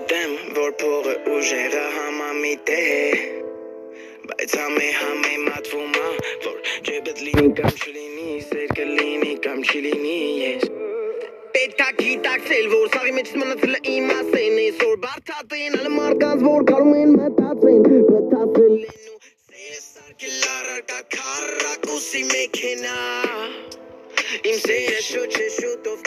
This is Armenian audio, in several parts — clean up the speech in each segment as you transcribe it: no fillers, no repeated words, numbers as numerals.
Գիտեմ, որ փողը ուժեղը համամիտ է Բայց համե մատվում ա Որ ջեբդ լինի կամ չլինի Սեր կլինի կամ չի լինի ես Պետք է գիտակցել, որ սաղի մեջ մնացել է իմ ասեն Այսօր բարդատեն, հələ մարդկանց, որ կարում են մտածեն Մտածել են ու սերը սարկել առարկա քարակուսի մեքենա Իմ սերը շուտ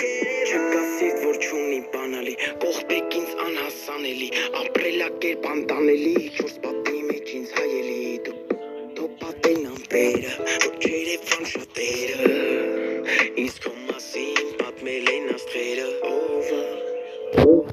կերև Չկասիտ, որ չունի բանալի Կողպեք ինձ անհասանելի Ապրելակերպ անտանելի Չորս պատի մեջ ինձ հայելի Դու պատեն ամպերը Որ չերևան շատերը Ինձ քո մասին պատմել են աստղերը Ով